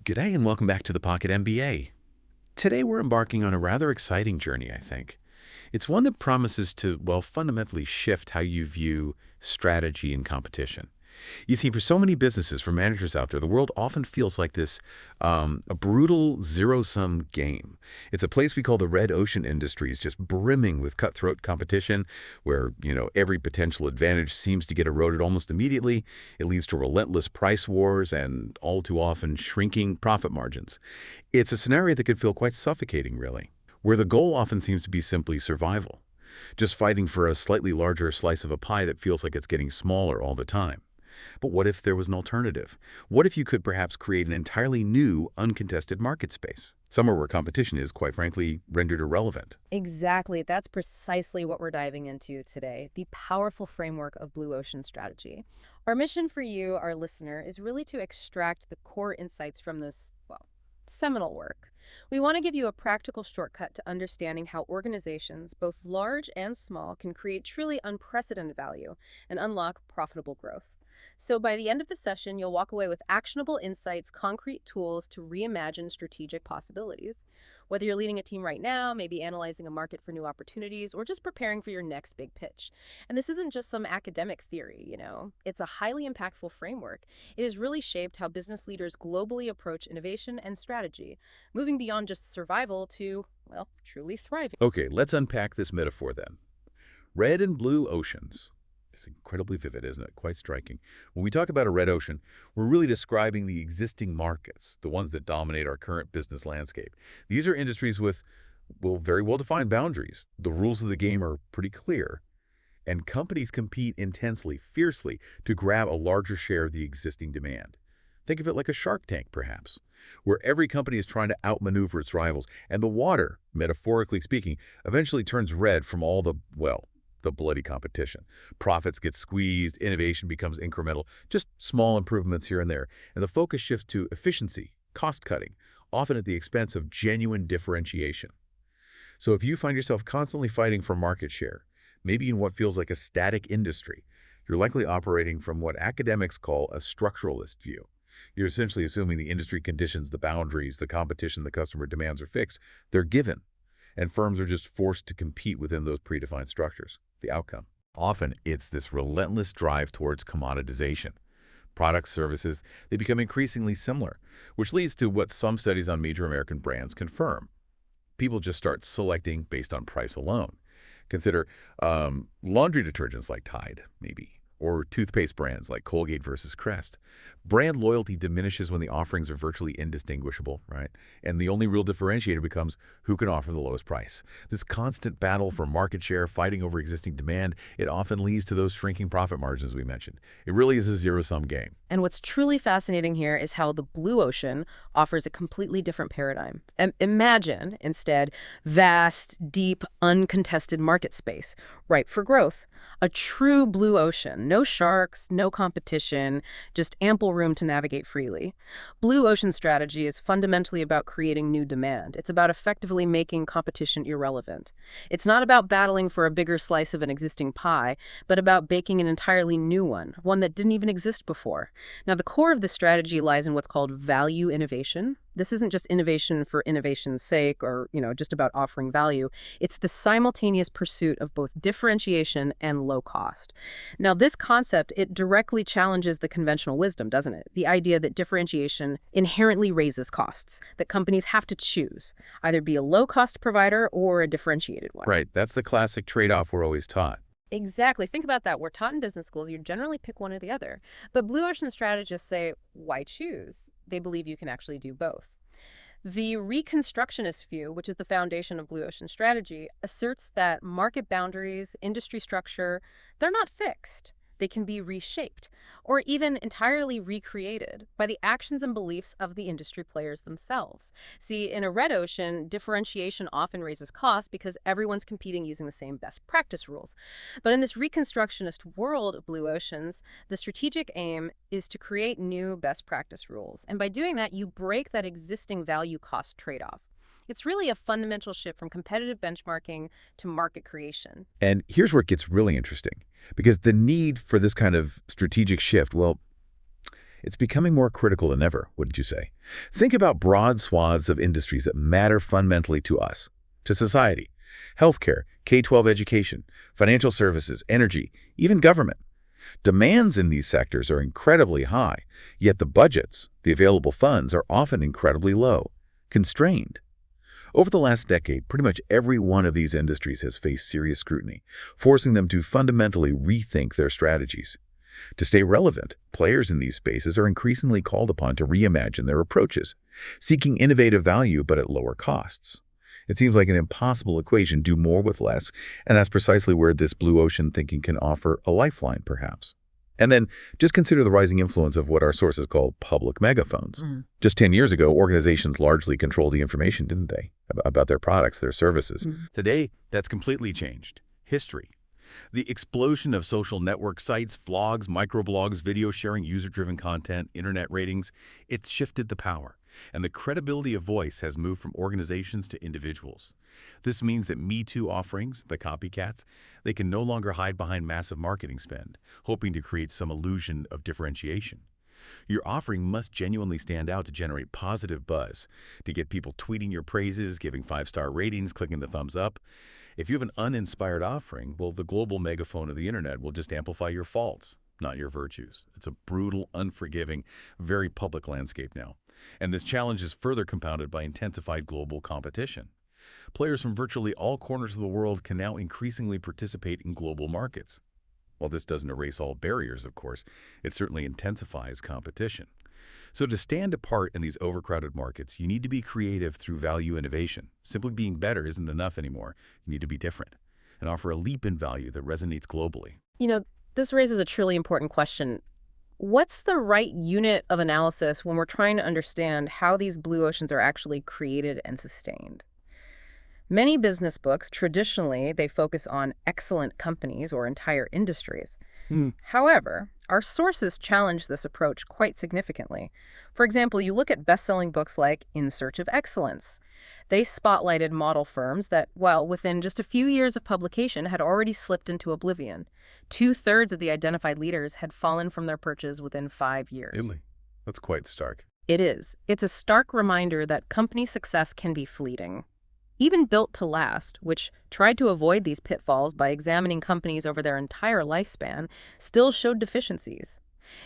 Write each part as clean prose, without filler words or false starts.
G'day and welcome back to the Pocket MBA. Today we're embarking on a rather exciting journey, I think. It's one that promises to, well, fundamentally shift how you view strategy and competition. You see, for so many businesses, for managers out there, the world often feels like this a brutal zero-sum game. It's a place we call the red ocean industries, just brimming with cutthroat competition, where every potential advantage seems to get eroded almost immediately. It leads to relentless price wars and all too often shrinking profit margins. It's a scenario that could feel quite suffocating, really, where the goal often seems to be simply survival, just fighting for a slightly larger slice of a pie that feels like it's getting smaller all the time. But what if there was an alternative? What if you could perhaps create an entirely new, uncontested market space? Somewhere where competition is, quite frankly, rendered irrelevant. Exactly. That's precisely what we're diving into today, the powerful framework of Blue Ocean strategy. Our mission for you, our listener, is really to extract the core insights from this, well, seminal work. We want to give you a practical shortcut to understanding how organizations, both large and small, can create truly unprecedented value and unlock profitable growth. So by the end of the session, you'll walk away with actionable insights, concrete tools to reimagine strategic possibilities. Whether you're leading a team right now, maybe analyzing a market for new opportunities, or just preparing for your next big pitch. And this isn't just some academic theory. It's a highly impactful framework. It has really shaped how business leaders globally approach innovation and strategy, moving beyond just survival to, well, truly thriving. Okay, let's unpack this metaphor then. Red and blue oceans. It's incredibly vivid, isn't it? Quite striking. When we talk about a red ocean, we're really describing the existing markets, the ones that dominate our current business landscape. These are industries with, well, very well-defined boundaries. The rules of the game are pretty clear, and companies compete intensely, fiercely, to grab a larger share of the existing demand. Think of it like a shark tank, perhaps, where every company is trying to outmaneuver its rivals, and the water, metaphorically speaking, eventually turns red from all the, well, the bloody competition. Profits get squeezed, innovation becomes incremental, just small improvements here and there, and the focus shifts to efficiency, cost cutting, often at the expense of genuine differentiation. So if you find yourself constantly fighting for market share, maybe in what feels like a static industry, you're likely operating from what academics call a structuralist view. You're essentially assuming the industry conditions, the boundaries, the competition, the customer demands are fixed. They're given, and firms are just forced to compete within those predefined structures. The outcome. Often, it's this relentless drive towards commoditization. Products, services, they become increasingly similar, which leads to what some studies on major American brands confirm. People just start selecting based on price alone. Consider laundry detergents like Tide, maybe, or toothpaste brands like Colgate versus Crest. Brand loyalty diminishes when the offerings are virtually indistinguishable, right? And the only real differentiator becomes who can offer the lowest price. This constant battle for market share, fighting over existing demand, it often leads to those shrinking profit margins we mentioned. It really is a zero-sum game. And what's truly fascinating here is how the blue ocean offers a completely different paradigm. Imagine, instead, vast, deep, uncontested market space, ripe for growth. A true blue ocean, no sharks, no competition, just ample room to navigate freely. Blue ocean strategy is fundamentally about creating new demand. It's about effectively making competition irrelevant. It's not about battling for a bigger slice of an existing pie, but about baking an entirely new one that didn't even exist before. Now, the core of this strategy lies in what's called value innovation. This isn't just innovation for innovation's sake or, just about offering value. It's the simultaneous pursuit of both differentiation and low cost. Now, this concept, it directly challenges the conventional wisdom, doesn't it? The idea that differentiation inherently raises costs, that companies have to choose, either be a low-cost provider or a differentiated one. Right, that's the classic trade-off we're always taught. Exactly. Think about that. We're taught in business schools, you generally pick one or the other. But Blue Ocean strategists say, why choose? They believe you can actually do both. The Reconstructionist view, which is the foundation of Blue Ocean strategy, asserts that market boundaries, industry structure, they're not fixed. They can be reshaped or even entirely recreated by the actions and beliefs of the industry players themselves. See, in a red ocean, differentiation often raises costs because everyone's competing using the same best practice rules. But in this Reconstructionist world of blue oceans, the strategic aim is to create new best practice rules. And by doing that, you break that existing value-cost trade-off. It's really a fundamental shift from competitive benchmarking to market creation. And here's where it gets really interesting, because the need for this kind of strategic shift, well, It's becoming more critical than ever, wouldn't you say? Think about broad swaths of industries that matter fundamentally to us, to society. Healthcare, K-12 education, financial services, energy, even government. Demands in these sectors are incredibly high, yet the budgets, the available funds, are often incredibly low, constrained. Over the last decade, pretty much every one of these industries has faced serious scrutiny, forcing them to fundamentally rethink their strategies. To stay relevant, players in these spaces are increasingly called upon to reimagine their approaches, seeking innovative value but at lower costs. It seems like an impossible equation, do more with less, and that's precisely where this blue ocean thinking can offer a lifeline, perhaps. And then just consider the rising influence of what our sources call public megaphones. Just 10 years ago, organizations largely controlled the information, didn't they, about their products, their services. Today, that's completely changed. History. The explosion of social network sites, vlogs, microblogs, video sharing, user-driven content, internet ratings, it's shifted the power. And the credibility of voice has moved from organizations to individuals. This means that Me Too offerings, the copycats, they can no longer hide behind massive marketing spend, hoping to create some illusion of differentiation. Your offering must genuinely stand out to generate positive buzz, to get people tweeting your praises, giving 5-star ratings, clicking the thumbs up. If you have an uninspired offering, well, the global megaphone of the internet will just amplify your faults, not your virtues. It's a brutal, unforgiving, very public landscape now. And this challenge is further compounded by intensified global competition. Players from virtually all corners of the world can now increasingly participate in global markets. While this doesn't erase all barriers, of course, it certainly intensifies competition. So to stand apart in these overcrowded markets, you need to be creative through value innovation. Simply being better isn't enough anymore. You need to be different and offer a leap in value that resonates globally. This raises a truly important question. What's the right unit of analysis when we're trying to understand how these blue oceans are actually created and sustained? Many business books, traditionally, they focus on excellent companies or entire industries. However, our sources challenge this approach quite significantly. For example, you look at best-selling books like In Search of Excellence. They spotlighted model firms that, well, within just a few years of publication, had already slipped into oblivion. 2/3 of the identified leaders had fallen from their perches within 5 years. Really? That's quite stark. It is. It's a stark reminder that company success can be fleeting. Even Built to Last, which tried to avoid these pitfalls by examining companies over their entire lifespan, still showed deficiencies.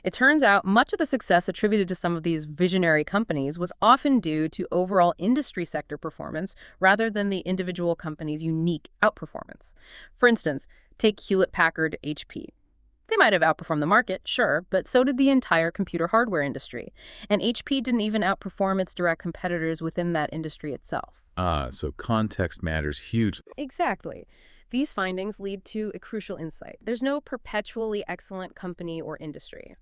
It turns out much of the success attributed to some of these visionary companies was often due to overall industry sector performance rather than the individual company's unique outperformance. For instance, take Hewlett-Packard HP. They might have outperformed the market, sure, but so did the entire computer hardware industry. And HP didn't even outperform its direct competitors within that industry itself. So context matters hugely. Exactly. These findings lead to a crucial insight. There's no perpetually excellent company or industry.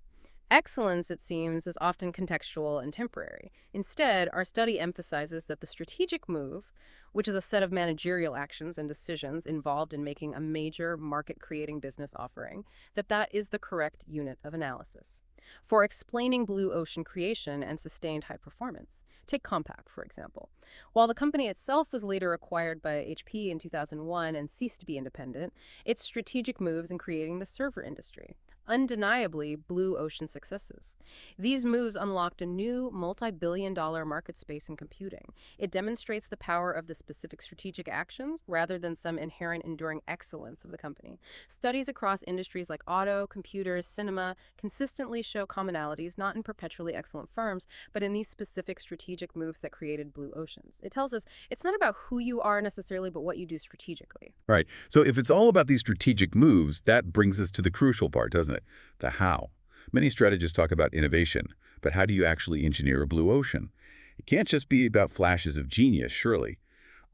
Excellence, it seems, is often contextual and temporary. Instead, our study emphasizes that the strategic move, which is a set of managerial actions and decisions involved in making a major market-creating business offering, that is the correct unit of analysis for explaining blue ocean creation and sustained high performance. Take Compaq, for example. While the company itself was later acquired by HP in 2001 and ceased to be independent, its strategic moves in creating the server industry, undeniably blue ocean successes. These moves unlocked a new multi-billion-dollar market space in computing. It demonstrates the power of the specific strategic actions rather than some inherent enduring excellence of the company. Studies across industries like auto, computers, cinema consistently show commonalities not in perpetually excellent firms, but in these specific strategic moves that created blue oceans. It tells us it's not about who you are necessarily, but what you do strategically. Right. So if it's all about these strategic moves, that brings us to the crucial part, doesn't it? The how. Many strategists talk about innovation, but how do you actually engineer a blue ocean? It can't just be about flashes of genius, surely.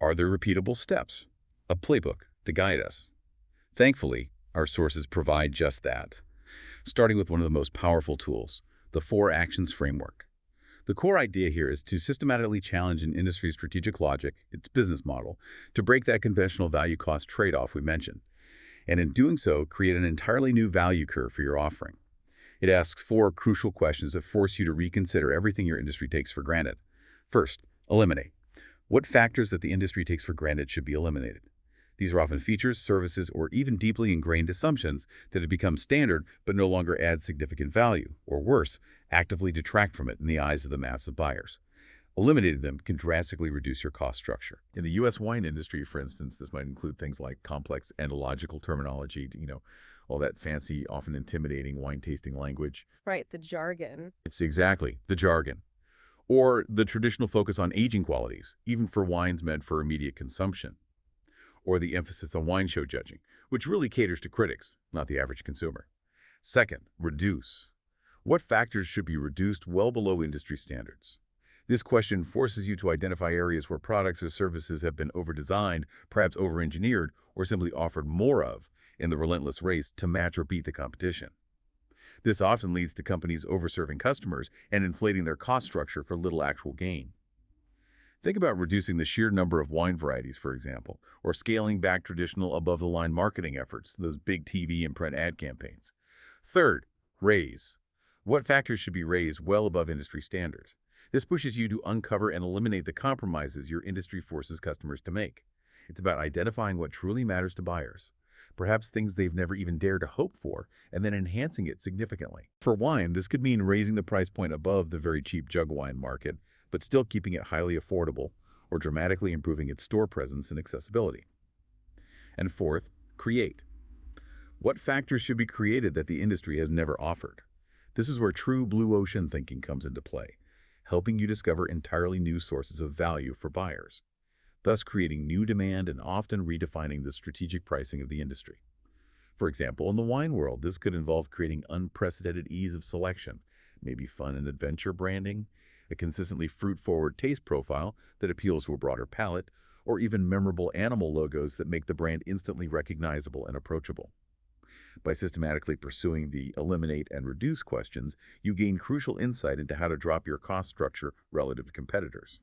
Are there repeatable steps? A playbook to guide us? Thankfully, our sources provide just that. Starting with one of the most powerful tools, the 4 Actions Framework. The core idea here is to systematically challenge an industry's strategic logic, its business model, to break that conventional value-cost trade-off we mentioned. And in doing so, create an entirely new value curve for your offering. It asks 4 crucial questions that force you to reconsider everything your industry takes for granted. First, eliminate. What factors that the industry takes for granted should be eliminated? These are often features, services, or even deeply ingrained assumptions that have become standard but no longer add significant value, or worse, actively detract from it in the eyes of the mass of buyers. Eliminating them can drastically reduce your cost structure. In the U.S. wine industry, for instance, this might include things like complex etymological terminology, all that fancy, often intimidating wine tasting language. Right, the jargon. It's exactly the jargon. Or the traditional focus on aging qualities, even for wines meant for immediate consumption. Or the emphasis on wine show judging, which really caters to critics, not the average consumer. Second, reduce. What factors should be reduced well below industry standards? This question forces you to identify areas where products or services have been over-designed, perhaps over-engineered, or simply offered more of in the relentless race to match or beat the competition. This often leads to companies overserving customers and inflating their cost structure for little actual gain. Think about reducing the sheer number of wine varieties, for example, or scaling back traditional above-the-line marketing efforts, those big TV and print ad campaigns. Third, raise. What factors should be raised well above industry standards? This pushes you to uncover and eliminate the compromises your industry forces customers to make. It's about identifying what truly matters to buyers, perhaps things they've never even dared to hope for, and then enhancing it significantly. For wine, this could mean raising the price point above the very cheap jug wine market, but still keeping it highly affordable, or dramatically improving its store presence and accessibility. And fourth, create. What factors should be created that the industry has never offered? This is where true blue ocean thinking comes into play, helping you discover entirely new sources of value for buyers, thus creating new demand and often redefining the strategic pricing of the industry. For example, in the wine world, this could involve creating unprecedented ease of selection, maybe fun and adventure branding, a consistently fruit-forward taste profile that appeals to a broader palate, or even memorable animal logos that make the brand instantly recognizable and approachable. By systematically pursuing the eliminate and reduce questions, you gain crucial insight into how to drop your cost structure relative to competitors.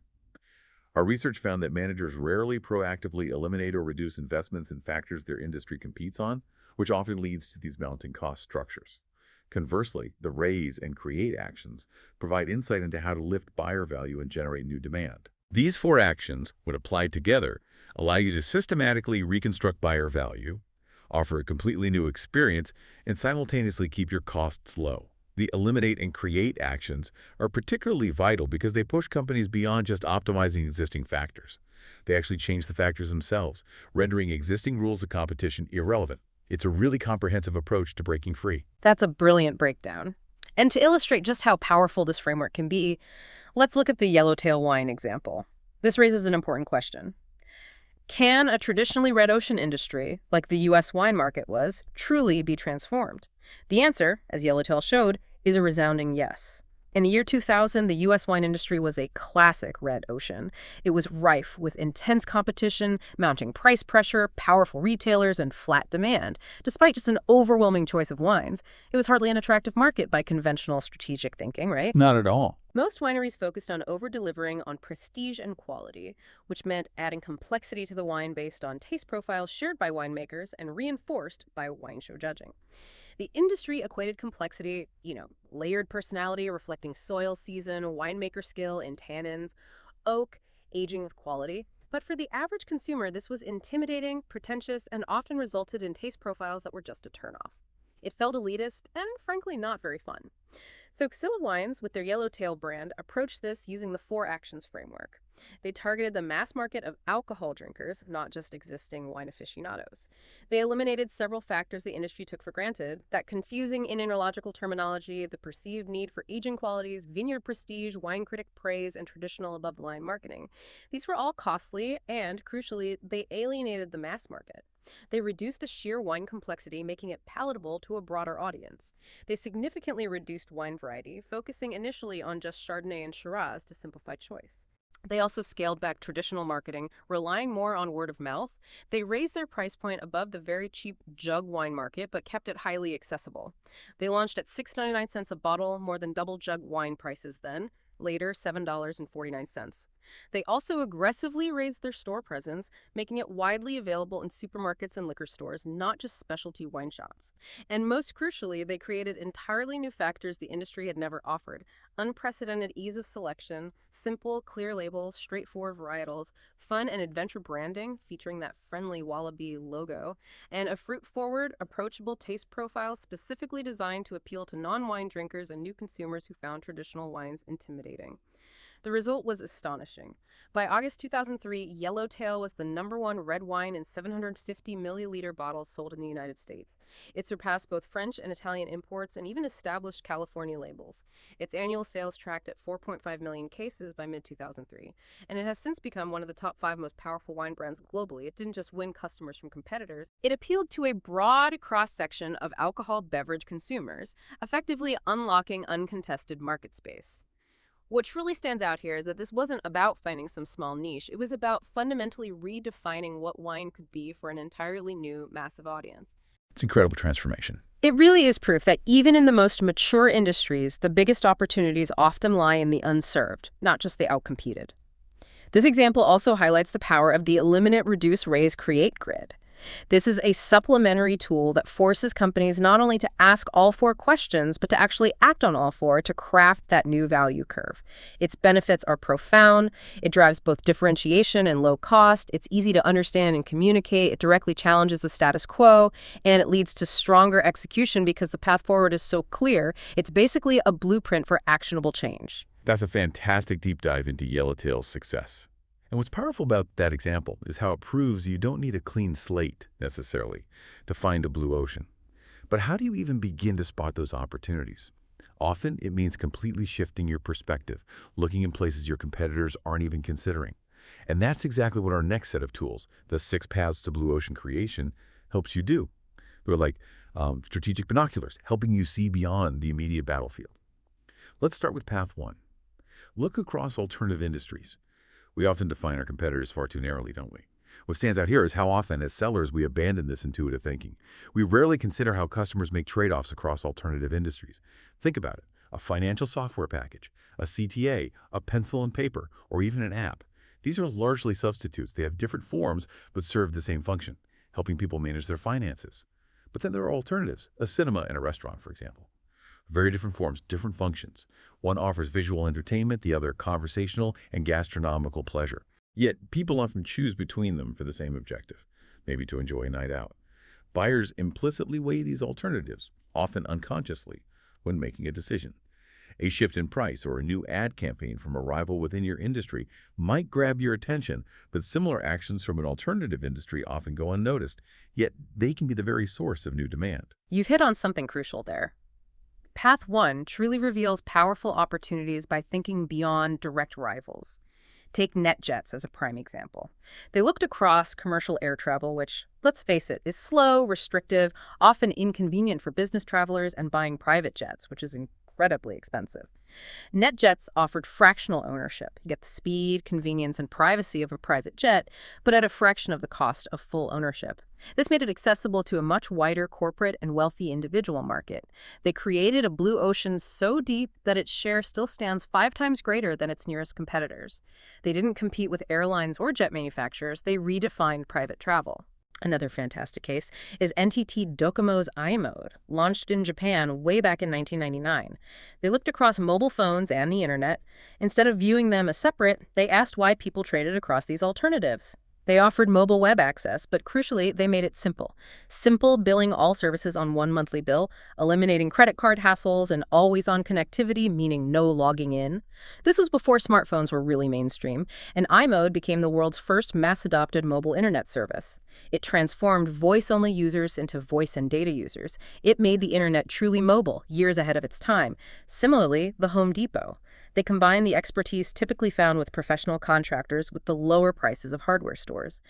Our research found that managers rarely proactively eliminate or reduce investments in factors their industry competes on, which often leads to these mounting cost structures. Conversely, the raise and create actions provide insight into how to lift buyer value and generate new demand. These four actions, when applied together, allow you to systematically reconstruct buyer value, offer a completely new experience, and simultaneously keep your costs low. The eliminate and create actions are particularly vital because they push companies beyond just optimizing existing factors. They actually change the factors themselves, rendering existing rules of competition irrelevant. It's a really comprehensive approach to breaking free. That's a brilliant breakdown. And to illustrate just how powerful this framework can be, let's look at the yellowtail wine example. This raises an important question. Can a traditionally red ocean industry, like the U.S. wine market was, truly be transformed? The answer, as Yellowtail showed, is a resounding yes. In the year 2000, the U.S. wine industry was a classic red ocean. It was rife with intense competition, mounting price pressure, powerful retailers, and flat demand. Despite just an overwhelming choice of wines, it was hardly an attractive market by conventional strategic thinking, right? Not at all. Most wineries focused on over-delivering on prestige and quality, which meant adding complexity to the wine based on taste profiles shared by winemakers and reinforced by wine show judging. The industry equated complexity, layered personality reflecting soil season, winemaker skill in tannins, oak, aging with quality. But for the average consumer, this was intimidating, pretentious, and often resulted in taste profiles that were just a turnoff. It felt elitist and, frankly, not very fun. So Xilla Wines, with their Yellowtail brand, approached this using the 4 actions framework. They targeted the mass market of alcohol drinkers, not just existing wine aficionados. They eliminated several factors the industry took for granted, that confusing entomological terminology, the perceived need for aging qualities, vineyard prestige, wine critic praise, and traditional above-the-line marketing. These were all costly, and, crucially, they alienated the mass market. They reduced the sheer wine complexity, making it palatable to a broader audience. They significantly reduced wine variety, focusing initially on just Chardonnay and Shiraz to simplify choice. They also scaled back traditional marketing, relying more on word of mouth. They raised their price point above the very cheap jug wine market, but kept it highly accessible. They launched at $6.99 a bottle, more than double jug wine prices then. Later, $7.49. They also aggressively raised their store presence, making it widely available in supermarkets and liquor stores, not just specialty wine shops. And most crucially, they created entirely new factors the industry had never offered: unprecedented ease of selection, simple, clear labels, straightforward varietals, fun and adventure branding featuring that friendly wallaby logo, and a fruit-forward, approachable taste profile specifically designed to appeal to non-wine drinkers and new consumers who found traditional wines intimidating. The result was astonishing. By August 2003, Yellowtail was the #1 red wine in 750 milliliter bottles sold in the United States. It surpassed both French and Italian imports and even established California labels. Its annual sales tracked at 4.5 million cases by mid-2003, and it has since become one of the top 5 most powerful wine brands globally. It didn't just win customers from competitors, it appealed to a broad cross-section of alcohol beverage consumers, effectively unlocking uncontested market space. What truly stands out here is that this wasn't about finding some small niche. It was about fundamentally redefining what wine could be for an entirely new, massive audience. It's incredible transformation. It really is proof that even in the most mature industries, the biggest opportunities often lie in the unserved, not just the outcompeted. This example also highlights the power of the Eliminate, Reduce, Raise, Create grid. This is a supplementary tool that forces companies not only to ask all 4 questions, but to actually act on all 4 to craft that new value curve. Its benefits are profound. It drives both differentiation and low cost. It's easy to understand and communicate. It directly challenges the status quo, and it leads to stronger execution because the path forward is so clear. It's basically a blueprint for actionable change. That's a fantastic deep dive into Yellowtail's success. And what's powerful about that example is how it proves you don't need a clean slate, necessarily, to find a blue ocean. But how do you even begin to spot those opportunities? Often, it means completely shifting your perspective, looking in places your competitors aren't even considering. And that's exactly what our next set of tools, the 6 Paths to Blue Ocean Creation, helps you do. They're like strategic binoculars, helping you see beyond the immediate battlefield. Let's start with Path 1. Look across alternative industries. We often define our competitors far too narrowly, don't we? What stands out here is how often, as sellers, we abandon this intuitive thinking. We rarely consider how customers make trade-offs across alternative industries. Think about it. A financial software package, a CTA, a pencil and paper, or even an app. These are largely substitutes. They have different forms, but serve the same function, helping people manage their finances. But then there are alternatives, a cinema and a restaurant, for example. Very different forms, different functions. One offers visual entertainment, the other conversational and gastronomical pleasure. Yet, people often choose between them for the same objective, maybe to enjoy a night out. Buyers implicitly weigh these alternatives, often unconsciously, when making a decision. A shift in price or a new ad campaign from a rival within your industry might grab your attention, but similar actions from an alternative industry often go unnoticed, yet they can be the very source of new demand. You've hit on something crucial there. Path 1 truly reveals powerful opportunities by thinking beyond direct rivals. Take NetJets as a prime example. They looked across commercial air travel, which, let's face it, is slow, restrictive, often inconvenient for business travelers, and buying private jets, which is incredibly expensive. NetJets offered fractional ownership. You get the speed, convenience, and privacy of a private jet, but at a fraction of the cost of full ownership. This made it accessible to a much wider corporate and wealthy individual market. They created a blue ocean so deep that its share still stands 5 times greater than its nearest competitors. They didn't compete with airlines or jet manufacturers. They redefined private travel. Another fantastic case is NTT Docomo's iMode, launched in Japan way back in 1999. They looked across mobile phones and the internet. Instead of viewing them as separate, they asked why people traded across these alternatives. They offered mobile web access, but crucially, they made it simple. Simple billing all services on one monthly bill, eliminating credit card hassles and always-on connectivity, meaning no logging in. This was before smartphones were really mainstream, and iMode became the world's first mass-adopted mobile internet service. It transformed voice-only users into voice and data users. It made the internet truly mobile, years ahead of its time. Similarly, the Home Depot. They combine the expertise typically found with professional contractors with the lower prices of hardware stores.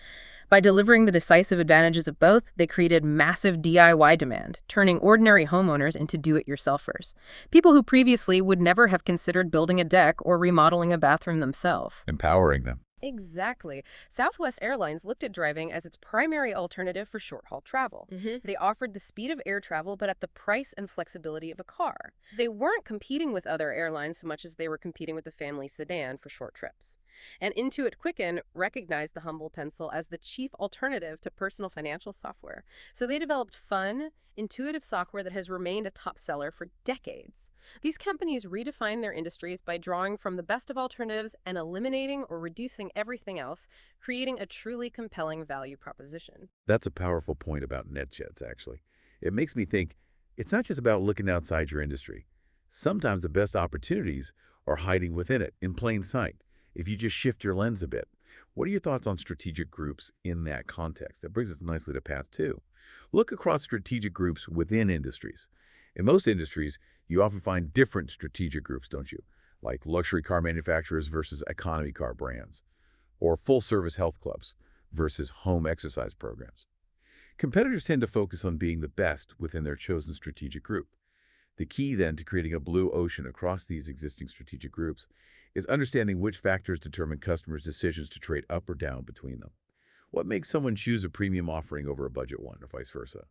By delivering the decisive advantages of both, they created massive DIY demand, turning ordinary homeowners into do-it-yourselfers. People who previously would never have considered building a deck or remodeling a bathroom themselves. Empowering them. Exactly. Southwest Airlines looked at driving as its primary alternative for short-haul travel. They offered the speed of air travel, but at the price and flexibility of a car. They weren't competing with other airlines so much as they were competing with the family sedan for short trips. And Intuit Quicken recognized the Humble Pencil as the chief alternative to personal financial software. So they developed fun, intuitive software that has remained a top seller for decades. These companies redefine their industries by drawing from the best of alternatives and eliminating or reducing everything else, creating a truly compelling value proposition. That's a powerful point about NetJets, actually. It makes me think it's not just about looking outside your industry. Sometimes the best opportunities are hiding within it, in plain sight, if you just shift your lens a bit. What are your thoughts on strategic groups in that context? That brings us nicely to path two. Look across strategic groups within industries. In most industries, you often find different strategic groups, don't you? Like luxury car manufacturers versus economy car brands, or full-service health clubs versus home exercise programs. Competitors tend to focus on being the best within their chosen strategic group. The key, then, to creating a blue ocean across these existing strategic groups is understanding which factors determine customers' decisions to trade up or down between them. What makes someone choose a premium offering over a budget one, or vice versa?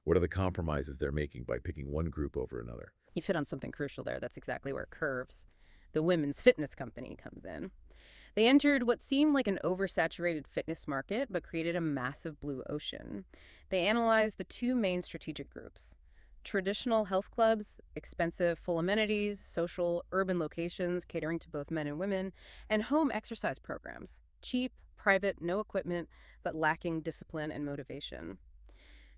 What are the compromises they're making by picking one group over another? You fit on something crucial there. That's exactly where Curves, the women's fitness company, comes in. They entered what seemed like an oversaturated fitness market, but created a massive blue ocean. They analyzed the two main strategic groups: traditional health clubs, expensive, full amenities, social, urban locations catering to both men and women, and home exercise programs, cheap, private, no equipment, but lacking discipline and motivation.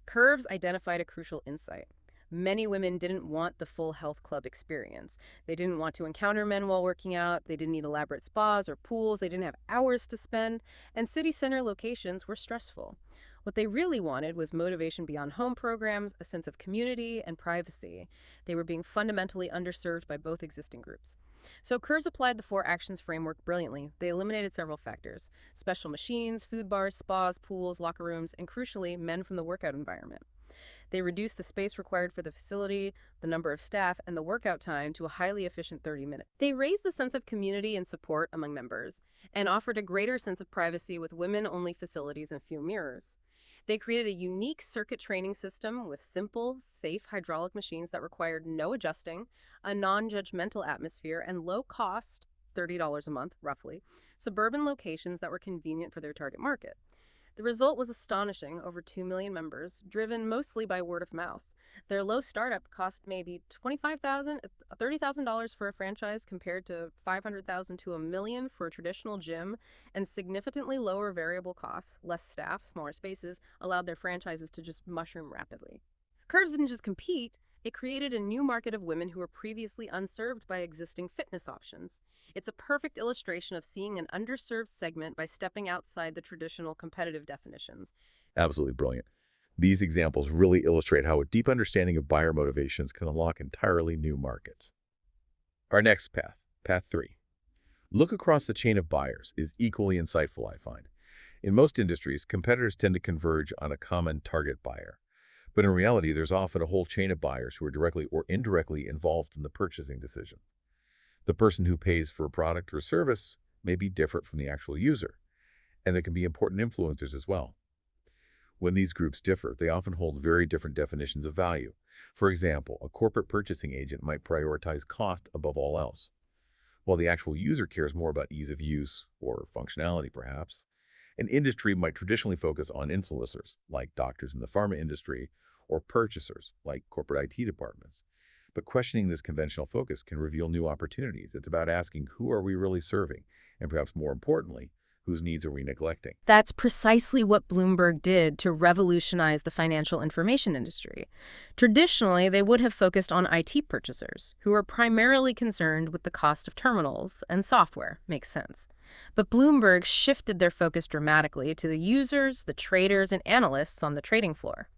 Curves identified a crucial insight. Many women didn't want the full health club experience. They didn't want to encounter men while working out. They didn't need elaborate spas or pools. They didn't have hours to spend. And city center locations were stressful. What they really wanted was motivation beyond home programs, a sense of community and privacy. They were being fundamentally underserved by both existing groups. So Curves applied the four actions framework brilliantly. They eliminated several factors: special machines, food bars, spas, pools, locker rooms, and crucially, men from the workout environment. They reduced the space required for the facility, the number of staff, and the workout time to a highly efficient 30 minutes. They raised the sense of community and support among members and offered a greater sense of privacy with women-only facilities and few mirrors. They created a unique circuit training system with simple, safe hydraulic machines that required no adjusting, a non-judgmental atmosphere, and low cost, $30 a month, roughly, suburban locations that were convenient for their target market. The result was astonishing: over 2 million members, driven mostly by word of mouth. Their low startup cost maybe $25,000, $30,000 for a franchise compared to $500,000 to $1 million for a traditional gym, and significantly lower variable costs, less staff, smaller spaces, allowed their franchises to just mushroom rapidly. Curves didn't just compete, it created a new market of women who were previously unserved by existing fitness options. It's a perfect illustration of seeing an underserved segment by stepping outside the traditional competitive definitions. Absolutely brilliant. These examples really illustrate how a deep understanding of buyer motivations can unlock entirely new markets. Our next path, path three. Look across the chain of buyers is equally insightful, I find. In most industries, competitors tend to converge on a common target buyer. But in reality, there's often a whole chain of buyers who are directly or indirectly involved in the purchasing decision. The person who pays for a product or service may be different from the actual user, and there can be important influencers as well. When these groups differ, they often hold very different definitions of value. For example, a corporate purchasing agent might prioritize cost above all else, while the actual user cares more about ease of use or functionality, perhaps. An industry might traditionally focus on influencers, like doctors in the pharma industry, or purchasers, like corporate IT departments. But questioning this conventional focus can reveal new opportunities. It's about asking, who are we really serving? And perhaps more importantly, whose needs are we neglecting? That's precisely what Bloomberg did to revolutionize the financial information industry. Traditionally, they would have focused on IT purchasers, who are primarily concerned with the cost of terminals and software. Makes sense. But Bloomberg shifted their focus dramatically to the users, the traders, and analysts on the trading floor.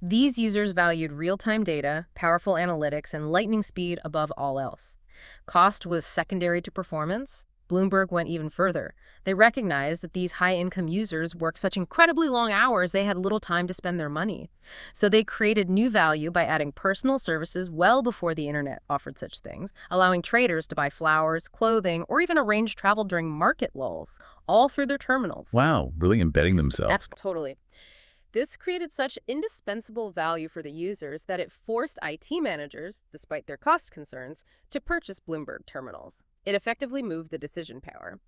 These users valued real-time data, powerful analytics, and lightning speed above all else. Cost was secondary to performance. Bloomberg went even further. They recognized that these high-income users work such incredibly long hours they had little time to spend their money. So they created new value by adding personal services well before the internet offered such things, allowing traders to buy flowers, clothing, or even arrange travel during market lulls, all through their terminals. Wow, really embedding themselves. Totally. This created such indispensable value for the users that it forced IT managers, despite their cost concerns, to purchase Bloomberg terminals. It effectively moved the decision power.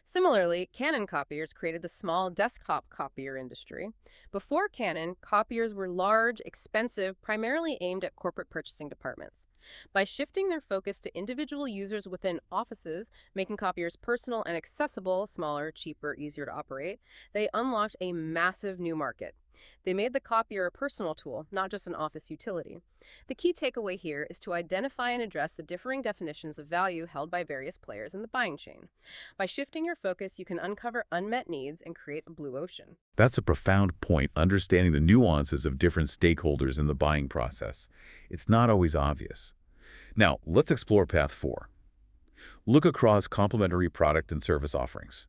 Similarly, Canon copiers created the small desktop copier industry. Before Canon, copiers were large, expensive, primarily aimed at corporate purchasing departments. By shifting their focus to individual users within offices, making copiers personal and accessible, smaller, cheaper, easier to operate, they unlocked a massive new market. They made the copier a personal tool, not just an office utility. The key takeaway here is to identify and address the differing definitions of value held by various players in the buying chain. By shifting your focus, you can uncover unmet needs and create a blue ocean. That's a profound point, understanding the nuances of different stakeholders in the buying process. It's not always obvious. Now, let's explore path 4. Look across complementary product and service offerings.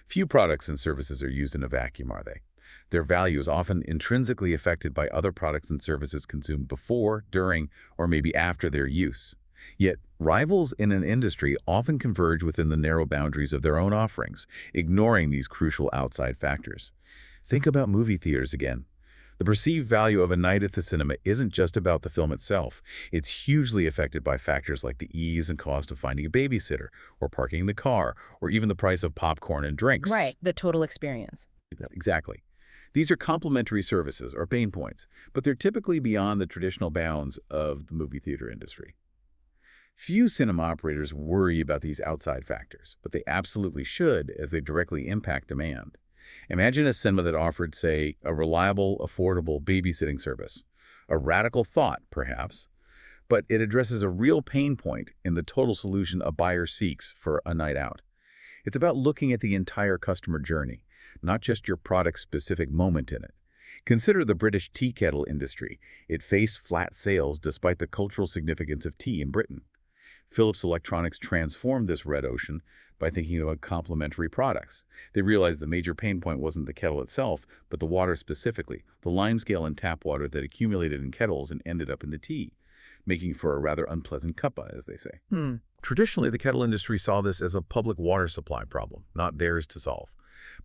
Few products and services are used in a vacuum, are they? Their value is often intrinsically affected by other products and services consumed before, during, or maybe after their use. Yet, rivals in an industry often converge within the narrow boundaries of their own offerings, ignoring these crucial outside factors. Think about movie theaters again. The perceived value of a night at the cinema isn't just about the film itself. It's hugely affected by factors like the ease and cost of finding a babysitter, or parking the car, or even the price of popcorn and drinks. Right, the total experience. Exactly. These are complementary services or pain points, but they're typically beyond the traditional bounds of the movie theater industry. Few cinema operators worry about these outside factors, but they absolutely should as they directly impact demand. Imagine a cinema that offered, say, a reliable, affordable babysitting service. A radical thought, perhaps, but it addresses a real pain point in the total solution a buyer seeks for a night out. It's about looking at the entire customer journey, not just your product-specific moment in it. Consider the British tea kettle industry. It faced flat sales despite the cultural significance of tea in Britain. Philips Electronics transformed this red ocean by thinking about complementary products. They realized the major pain point wasn't the kettle itself, but the water specifically, the limescale and tap water that accumulated in kettles and ended up in the tea, making for a rather unpleasant cuppa, as they say. Traditionally, the kettle industry saw this as a public water supply problem, not theirs to solve.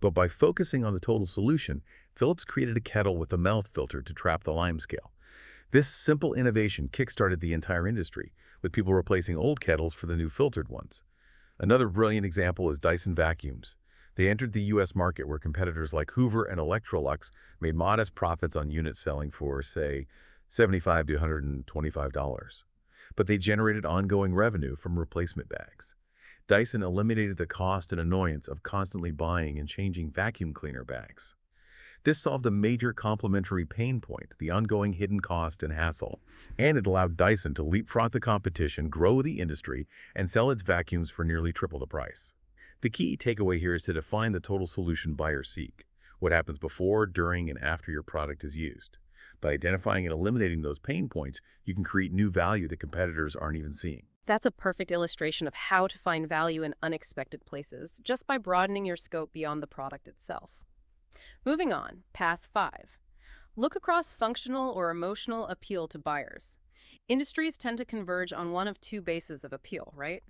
But by focusing on the total solution, Philips created a kettle with a mouth filter to trap the limescale. This simple innovation kickstarted the entire industry, with people replacing old kettles for the new filtered ones. Another brilliant example is Dyson vacuums. They entered the U.S. market where competitors like Hoover and Electrolux made modest profits on units selling for, say, $75 to $125. But they generated ongoing revenue from replacement bags. Dyson eliminated the cost and annoyance of constantly buying and changing vacuum cleaner bags. This solved a major complementary pain point, the ongoing hidden cost and hassle, and it allowed Dyson to leapfrog the competition, grow the industry, and sell its vacuums for nearly triple the price. The key takeaway here is to define the total solution buyers seek, what happens before, during, and after your product is used. By identifying and eliminating those pain points, you can create new value that competitors aren't even seeing. That's a perfect illustration of how to find value in unexpected places, just by broadening your scope beyond the product itself. Moving on, path 5. Look across functional or emotional appeal to buyers. Industries tend to converge on one of two bases of appeal, right?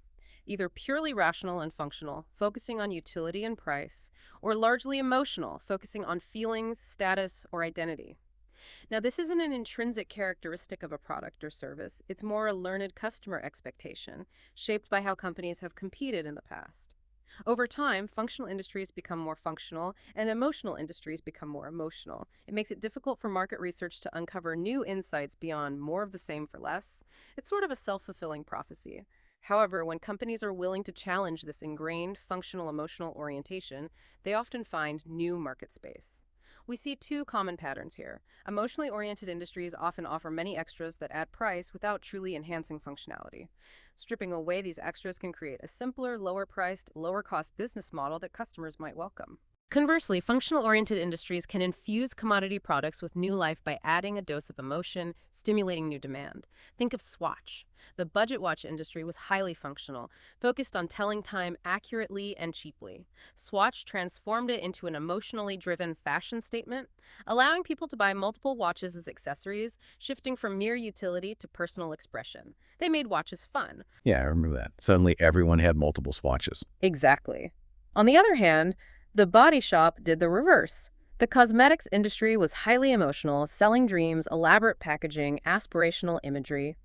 Either purely rational and functional, focusing on utility and price, or largely emotional, focusing on feelings, status, or identity. Now, this isn't an intrinsic characteristic of a product or service. It's more a learned customer expectation, shaped by how companies have competed in the past. Over time, functional industries become more functional, and emotional industries become more emotional. It makes it difficult for market research to uncover new insights beyond more of the same for less. It's sort of a self-fulfilling prophecy. However, when companies are willing to challenge this ingrained functional emotional orientation, they often find new market space. We see two common patterns here. Emotionally oriented industries often offer many extras that add price without truly enhancing functionality. Stripping away these extras can create a simpler, lower-priced, lower-cost business model that customers might welcome. Conversely, functional-oriented industries can infuse commodity products with new life by adding a dose of emotion, stimulating new demand. Think of Swatch. The budget watch industry was highly functional, focused on telling time accurately and cheaply. Swatch transformed it into an emotionally driven fashion statement, allowing people to buy multiple watches as accessories, shifting from mere utility to personal expression. They made watches fun. Yeah, I remember that. Suddenly, everyone had multiple swatches. Exactly. On the other hand, the Body Shop did the reverse. The cosmetics industry was highly emotional, selling dreams, elaborate packaging, aspirational imagery.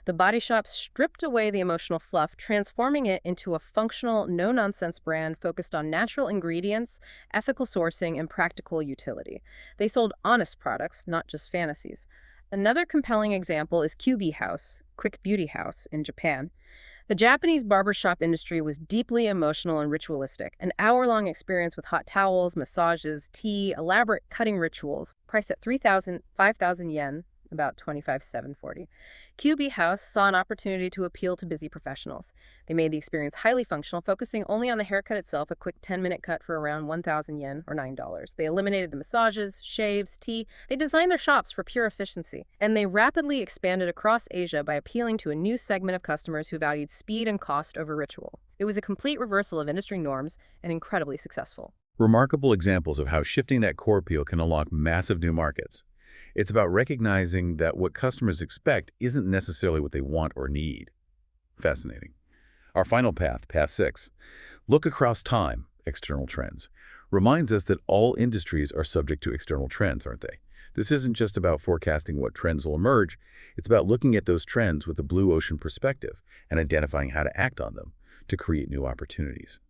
The Body Shop stripped away the emotional fluff, transforming it into a functional, no-nonsense brand focused on natural ingredients, ethical sourcing, and practical utility. They sold honest products, not just fantasies. Another compelling example is QB House, Quick Beauty House, in Japan. The Japanese barbershop industry was deeply emotional and ritualistic, an hour-long experience with hot towels, massages, tea, elaborate cutting rituals, priced at 3,000, 5,000 yen, about 25,740. QB House saw an opportunity to appeal to busy professionals. They made the experience highly functional, focusing only on the haircut itself, a quick 10-minute cut for around 1,000 yen or $9. They eliminated the massages, shaves, tea. They designed their shops for pure efficiency, and they rapidly expanded across Asia by appealing to a new segment of customers who valued speed and cost over ritual. It was a complete reversal of industry norms and incredibly successful. Remarkable examples of how shifting that core appeal can unlock massive new markets. It's about recognizing that what customers expect isn't necessarily what they want or need. Fascinating. Our final path, path 6, look across time, external trends, reminds us that all industries are subject to external trends, aren't they? This isn't just about forecasting what trends will emerge, it's about looking at those trends with a blue ocean perspective and identifying how to act on them to create new opportunities.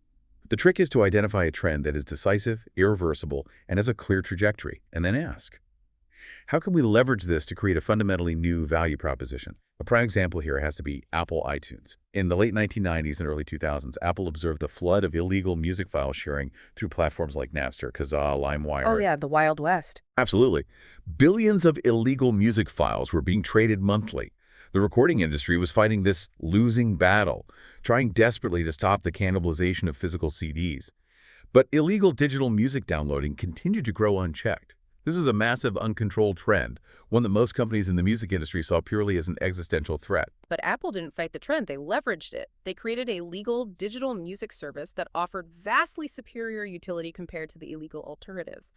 The trick is to identify a trend that is decisive, irreversible, and has a clear trajectory, and then ask, how can we leverage this to create a fundamentally new value proposition? A prime example here has to be Apple iTunes. In the late 1990s and early 2000s, Apple observed the flood of illegal music file sharing through platforms like Napster, Kazaa, Oh, LimeWire. yeah, the Wild West. Absolutely. Billions of illegal music files were being traded monthly. The recording industry was fighting this losing battle, trying desperately to stop the cannibalization of physical CDs. But illegal digital music downloading continued to grow unchecked. This is a massive, uncontrolled trend, one that most companies in the music industry saw purely as an existential threat. But Apple didn't fight the trend, they leveraged it. They created a legal digital music service that offered vastly superior utility compared to the illegal alternatives.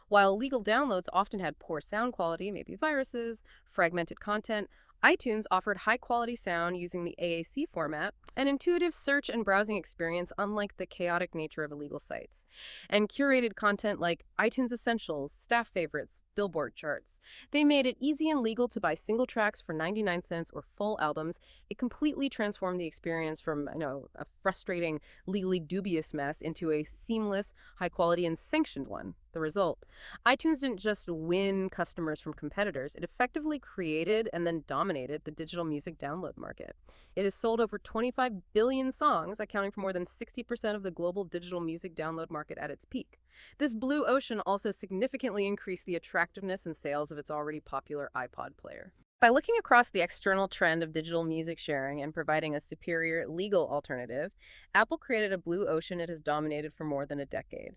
While legal downloads often had poor sound quality, maybe viruses, fragmented content, iTunes offered high-quality sound using the AAC format, an intuitive search and browsing experience unlike the chaotic nature of illegal sites, and curated content like iTunes Essentials, Staff Favorites, Billboard charts. They made it easy and legal to buy single tracks for 99 cents or full albums. It completely transformed the experience from, a frustrating, legally dubious mess into a seamless, high-quality, and sanctioned one. The result? iTunes didn't just win customers from competitors, it effectively created and then dominated the digital music download market. It has sold over 25 billion songs, accounting for more than 60% of the global digital music download market at its peak. This blue ocean also significantly increased the attractiveness and sales of its already popular iPod player. By looking across the external trend of digital music sharing and providing a superior legal alternative, Apple created a blue ocean it has dominated for more than a decade.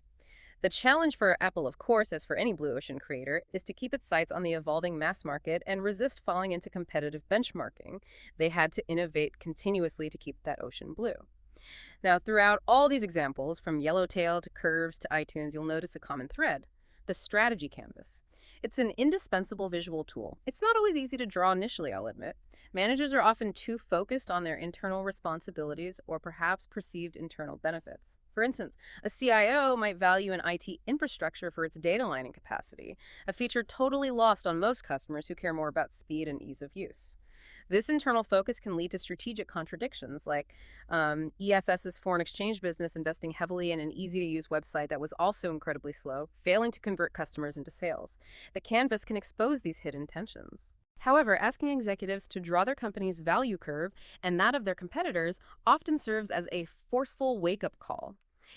The challenge for Apple, of course, as for any blue ocean creator, is to keep its sights on the evolving mass market and resist falling into competitive benchmarking. They had to innovate continuously to keep that ocean blue. Now, throughout all these examples, from Yellowtail to Curves to iTunes, you'll notice a common thread: the strategy canvas. It's an indispensable visual tool. It's not always easy to draw initially, I'll admit. Managers are often too focused on their internal responsibilities or perhaps perceived internal benefits. For instance, a CIO might value an IT infrastructure for its data lining capacity, a feature totally lost on most customers who care more about speed and ease of use. This internal focus can lead to strategic contradictions, like EFS's foreign exchange business investing heavily in an easy-to-use website that was also incredibly slow, failing to convert customers into sales. The canvas can expose these hidden tensions. However, asking executives to draw their company's value curve and that of their competitors often serves as a forceful wake-up call.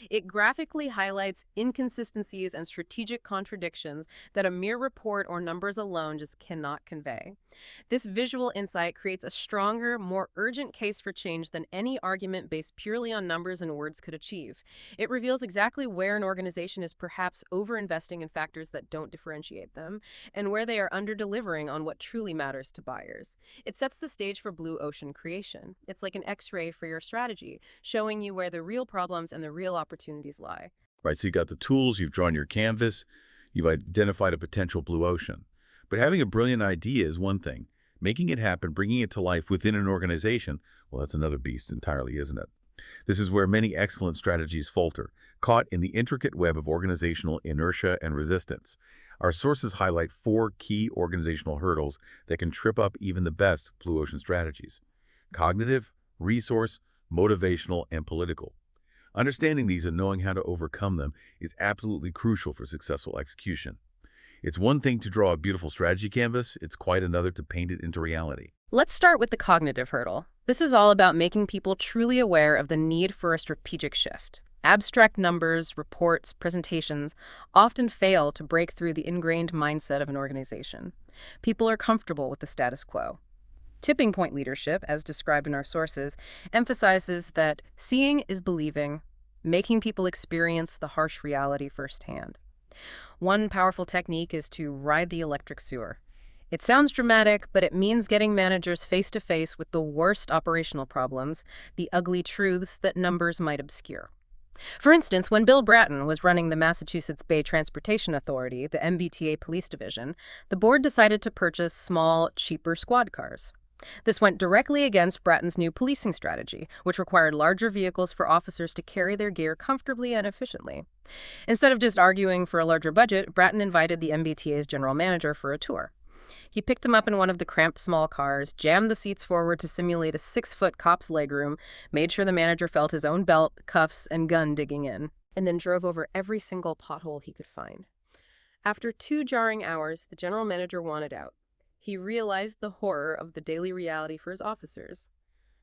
It graphically highlights inconsistencies and strategic contradictions that a mere report or numbers alone just cannot convey. This visual insight creates a stronger, more urgent case for change than any argument based purely on numbers and words could achieve. It reveals exactly where an organization is perhaps over-investing in factors that don't differentiate them, and where they are under-delivering on what truly matters to buyers. It sets the stage for blue ocean creation. It's like an X-ray for your strategy, showing you where the real problems and the real opportunities lie. Right, so you got the tools, you've drawn your canvas, you've identified a potential blue ocean. But having a brilliant idea is one thing. Making it happen, bringing it to life within an organization, well, that's another beast entirely, isn't it? This is where many excellent strategies falter, caught in the intricate web of organizational inertia and resistance. Our sources highlight 4 key organizational hurdles that can trip up even the best blue ocean strategies: cognitive, resource, motivational, and political. Understanding these and knowing how to overcome them is absolutely crucial for successful execution. It's one thing to draw a beautiful strategy canvas, it's quite another to paint it into reality. Let's start with the cognitive hurdle. This is all about making people truly aware of the need for a strategic shift. Abstract numbers, reports, presentations often fail to break through the ingrained mindset of an organization. People are comfortable with the status quo. Tipping point leadership, as described in our sources, emphasizes that seeing is believing, making people experience the harsh reality firsthand. One powerful technique is to ride the electric sewer. It sounds dramatic, but it means getting managers face to face with the worst operational problems, the ugly truths that numbers might obscure. For instance, when Bill Bratton was running the Massachusetts Bay Transportation Authority, the MBTA Police Division, the board decided to purchase small, cheaper squad cars. This went directly against Bratton's new policing strategy, which required larger vehicles for officers to carry their gear comfortably and efficiently. Instead of just arguing for a larger budget, Bratton invited the MBTA's general manager for a tour. He picked him up in one of the cramped small cars, jammed the seats forward to simulate a 6-foot cop's legroom, made sure the manager felt his own belt, cuffs, and gun digging in, and then drove over every single pothole he could find. After 2 jarring hours, the general manager wanted out. He realized the horror of the daily reality for his officers.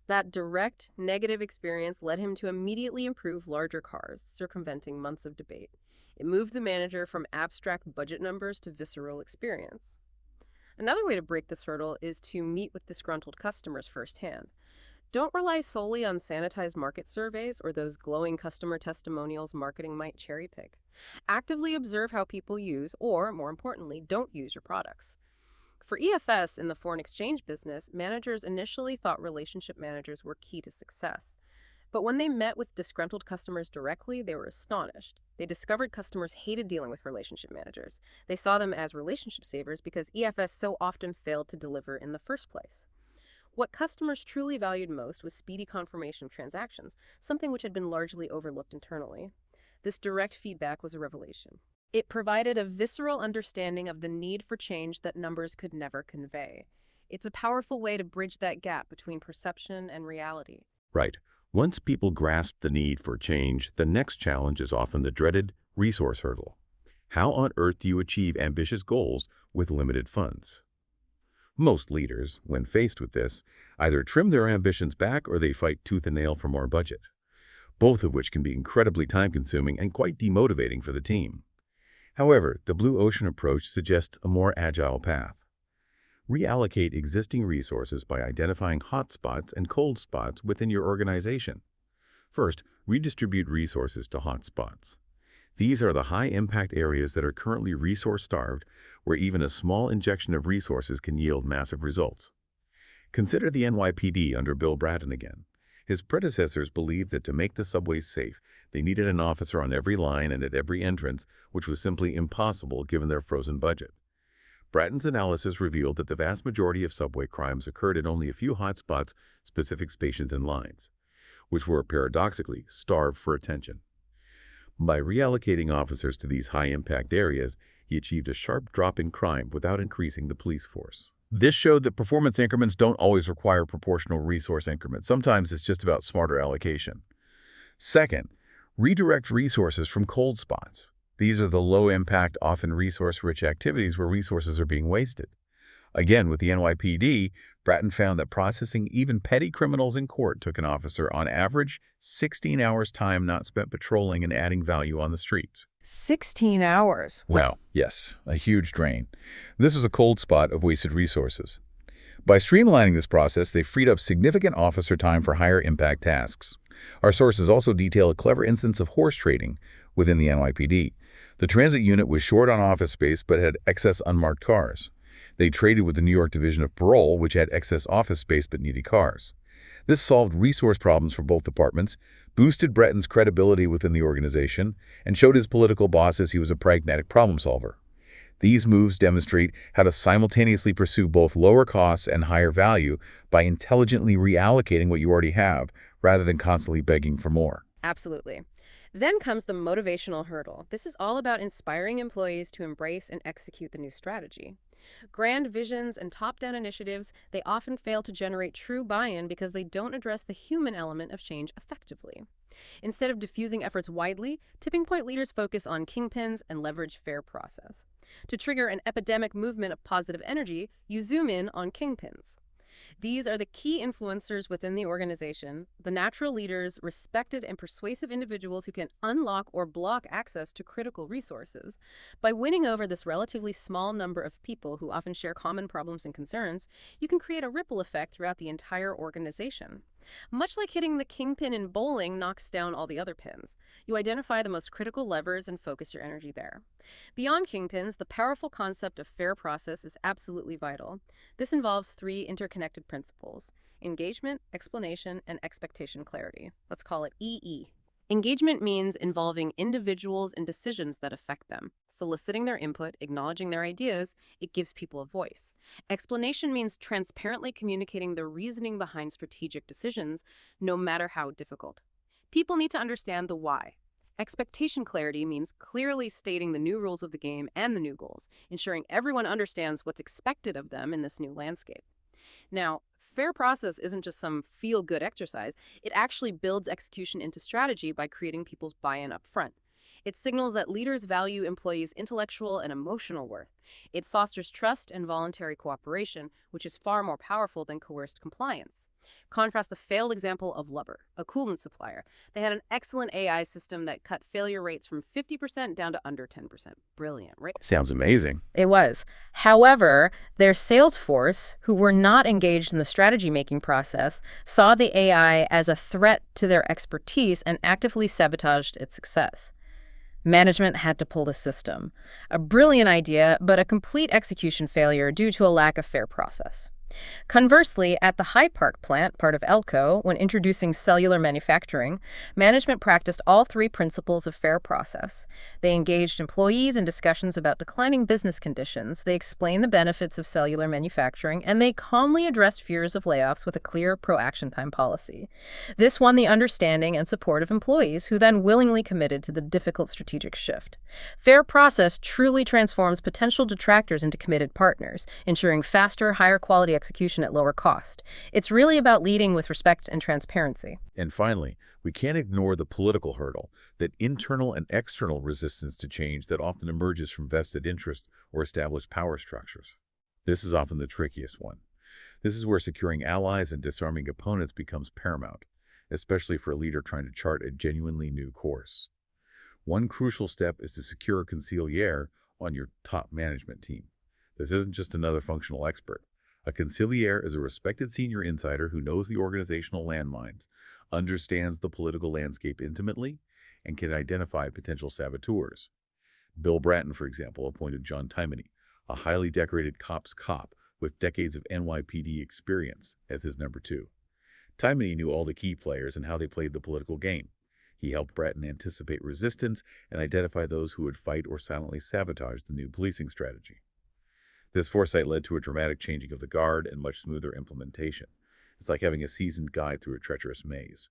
That direct, negative experience led him to immediately improve larger cars, circumventing months of debate. It moved the manager from abstract budget numbers to visceral experience. Another way to break this hurdle is to meet with disgruntled customers firsthand. Don't rely solely on sanitized market surveys or those glowing customer testimonials marketing might cherry-pick. Actively observe how people use, or, more importantly, don't use your products. For EFS in the foreign exchange business, managers initially thought relationship managers were key to success. But when they met with disgruntled customers directly, they were astonished. They discovered customers hated dealing with relationship managers. They saw them as relationship savers because EFS so often failed to deliver in the first place. What customers truly valued most was speedy confirmation of transactions, something which had been largely overlooked internally. This direct feedback was a revelation. It provided a visceral understanding of the need for change that numbers could never convey. It's a powerful way to bridge that gap between perception and reality. Right. Once people grasp the need for change, the next challenge is often the dreaded resource hurdle. How on earth do you achieve ambitious goals with limited funds? Most leaders, when faced with this, either trim their ambitions back or they fight tooth and nail for more budget, both of which can be incredibly time-consuming and quite demotivating for the team. However, the blue ocean approach suggests a more agile path. Reallocate existing resources by identifying hot spots and cold spots within your organization. First, redistribute resources to hot spots. These are the high-impact areas that are currently resource-starved, where even a small injection of resources can yield massive results. Consider the NYPD under Bill Bratton again. His predecessors believed that to make the subways safe, they needed an officer on every line and at every entrance, which was simply impossible given their frozen budget. Bratton's analysis revealed that the vast majority of subway crimes occurred in only a few hotspots, specific stations and lines, which were, paradoxically, starved for attention. By reallocating officers to these high-impact areas, he achieved a sharp drop in crime without increasing the police force. This showed that performance increments don't always require proportional resource increments. Sometimes it's just about smarter allocation. Second, redirect resources from cold spots. These are the low-impact, often resource-rich activities where resources are being wasted. Again, with the NYPD, Bratton found that processing even petty criminals in court took an officer, on average, 16 hours time not spent patrolling and adding value on the streets. 16 hours. Wow, yes, a huge drain. This was a cold spot of wasted resources. By streamlining this process, they freed up significant officer time for higher impact tasks. Our sources also detail a clever instance of horse trading within the NYPD. The transit unit was short on office space but had excess unmarked cars. They traded with the New York Division of Parole, which had excess office space but needed cars. This solved resource problems for both departments, boosted Bratton's credibility within the organization, and showed his political bosses he was a pragmatic problem solver. These moves demonstrate how to simultaneously pursue both lower costs and higher value by intelligently reallocating what you already have, rather than constantly begging for more. Absolutely. Then comes the motivational hurdle. This is all about inspiring employees to embrace and execute the new strategy. Grand visions and top-down initiatives, they often fail to generate true buy-in because they don't address the human element of change effectively. Instead of diffusing efforts widely, tipping point leaders focus on kingpins and leverage fair process. To trigger an epidemic movement of positive energy, you zoom in on kingpins. These are the key influencers within the organization, the natural leaders, respected and persuasive individuals who can unlock or block access to critical resources. By winning over this relatively small number of people who often share common problems and concerns, you can create a ripple effect throughout the entire organization. Much like hitting the kingpin in bowling knocks down all the other pins, you identify the most critical levers and focus your energy there. Beyond kingpins, the powerful concept of fair process is absolutely vital. This involves three interconnected principles: engagement, explanation, and expectation clarity. Let's call it EE. Engagement means involving individuals in decisions that affect them, soliciting their input, acknowledging their ideas. It gives people a voice. Explanation means transparently communicating the reasoning behind strategic decisions, no matter how difficult. People need to understand the why. Expectation clarity means clearly stating the new rules of the game and the new goals, ensuring everyone understands what's expected of them in this new landscape. Now, fair process isn't just some feel-good exercise. It actually builds execution into strategy by creating people's buy-in up front. It signals that leaders value employees' intellectual and emotional worth. It fosters trust and voluntary cooperation, which is far more powerful than coerced compliance. Contrast the failed example of Lubber, a coolant supplier. They had an excellent AI system that cut failure rates from 50% down to under 10%. Brilliant, right? Sounds amazing. It was. However, their sales force, who were not engaged in the strategy making process, saw the AI as a threat to their expertise and actively sabotaged its success. Management had to pull the system. A brilliant idea, but a complete execution failure due to a lack of fair process. Conversely, at the High Park plant, part of Elco, when introducing cellular manufacturing, management practiced all three principles of fair process. They engaged employees in discussions about declining business conditions, they explained the benefits of cellular manufacturing, and they calmly addressed fears of layoffs with a clear pro-action time policy. This won the understanding and support of employees, who then willingly committed to the difficult strategic shift. Fair process truly transforms potential detractors into committed partners, ensuring faster, higher quality execution at lower cost. It's really about leading with respect and transparency. And finally, we can't ignore the political hurdle, that internal and external resistance to change that often emerges from vested interest or established power structures. This is often the trickiest one. This is where securing allies and disarming opponents becomes paramount, especially for a leader trying to chart a genuinely new course. One crucial step is to secure a conciliere on your top management team. This isn't just another functional expert. A conciliere is a respected senior insider who knows the organizational landmines, understands the political landscape intimately, and can identify potential saboteurs. Bill Bratton, for example, appointed John Tymony, a highly decorated cop's cop with decades of NYPD experience, as his number two. Tymony knew all the key players and how they played the political game. He helped Bratton anticipate resistance and identify those who would fight or silently sabotage the new policing strategy. This foresight led to a dramatic changing of the guard and much smoother implementation. It's like having a seasoned guide through a treacherous maze.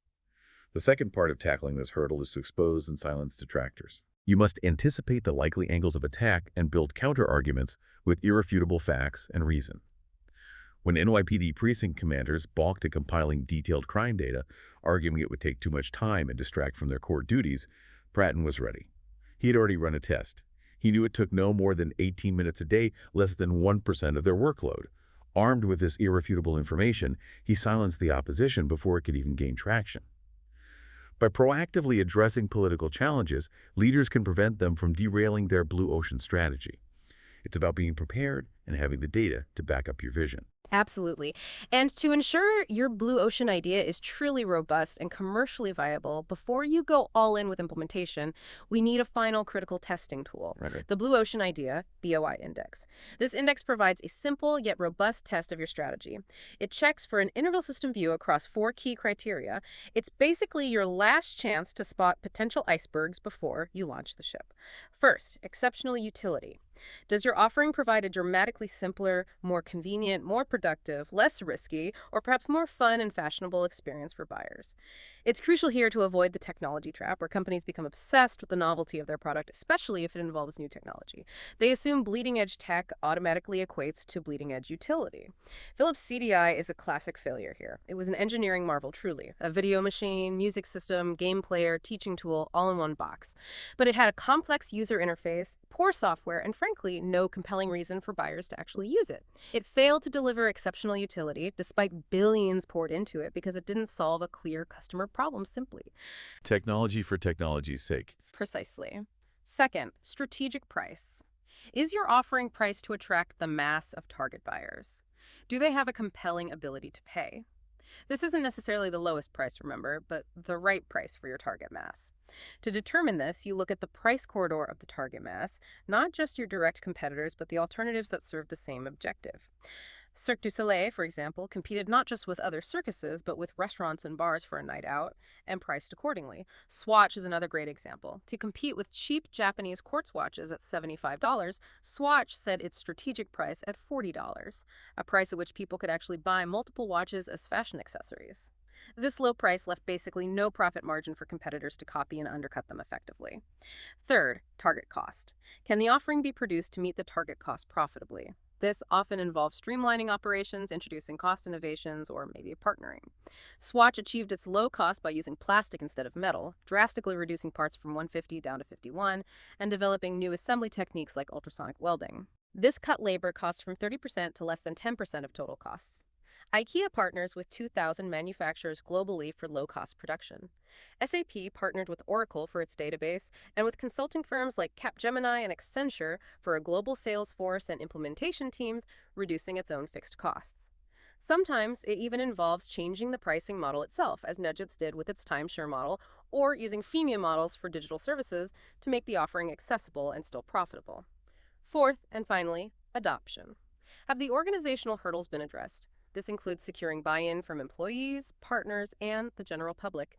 The second part of tackling this hurdle is to expose and silence detractors. You must anticipate the likely angles of attack and build counter-arguments with irrefutable facts and reason. When NYPD precinct commanders balked at compiling detailed crime data, arguing it would take too much time and distract from their core duties, Bratton was ready. He had already run a test. He knew it took no more than 18 minutes a day, less than 1% of their workload. Armed with this irrefutable information, he silenced the opposition before it could even gain traction. By proactively addressing political challenges, leaders can prevent them from derailing their blue ocean strategy. It's about being prepared and having the data to back up your vision. Absolutely. And to ensure your blue ocean idea is truly robust and commercially viable, before you go all in with implementation, we need a final critical testing tool, Right. the Blue Ocean Idea BOI Index. This index provides a simple yet robust test of your strategy. It checks for an interval system view across 4 key criteria. It's basically your last chance to spot potential icebergs before you launch the ship. First, exceptional utility. Does your offering provide a dramatically dramatically simpler, more convenient, more productive, less risky, or perhaps more fun and fashionable experience for buyers. It's crucial here to avoid the technology trap where companies become obsessed with the novelty of their product, especially if it involves new technology. They assume bleeding edge tech automatically equates to bleeding edge utility. Philips CDI is a classic failure here. It was an engineering marvel, truly. A video machine, music system, game player, teaching tool, all in one box. But it had a complex user interface, poor software, and frankly, no compelling reason for buyers to actually use it. It failed to deliver exceptional utility, despite billions poured into it, because it didn't solve a clear customer problem simply. Technology for technology's sake. Precisely. Second, strategic price. Is your offering priced to attract the mass of target buyers? Do they have a compelling ability to pay? This isn't necessarily the lowest price, remember, but the right price for your target mass. To determine this, you look at the price corridor of the target mass, not just your direct competitors, but the alternatives that serve the same objective. Cirque du Soleil, for example, competed not just with other circuses, but with restaurants and bars for a night out, and priced accordingly. Swatch is another great example. To compete with cheap Japanese quartz watches at $75, Swatch set its strategic price at $40, a price at which people could actually buy multiple watches as fashion accessories. This low price left basically no profit margin for competitors to copy and undercut them effectively. Third, target cost. Can the offering be produced to meet the target cost profitably? This often involves streamlining operations, introducing cost innovations, or maybe partnering. Swatch achieved its low cost by using plastic instead of metal, drastically reducing parts from 150 down to 51, and developing new assembly techniques like ultrasonic welding. This cut labor costs from 30% to less than 10% of total costs. IKEA partners with 2,000 manufacturers globally for low-cost production. SAP partnered with Oracle for its database, and with consulting firms like Capgemini and Accenture for a global sales force and implementation teams, reducing its own fixed costs. Sometimes it even involves changing the pricing model itself, as Nugget's did with its timeshare model, or using freemium models for digital services to make the offering accessible and still profitable. Fourth, and finally, adoption. Have the organizational hurdles been addressed? This includes securing buy-in from employees, partners, and the general public.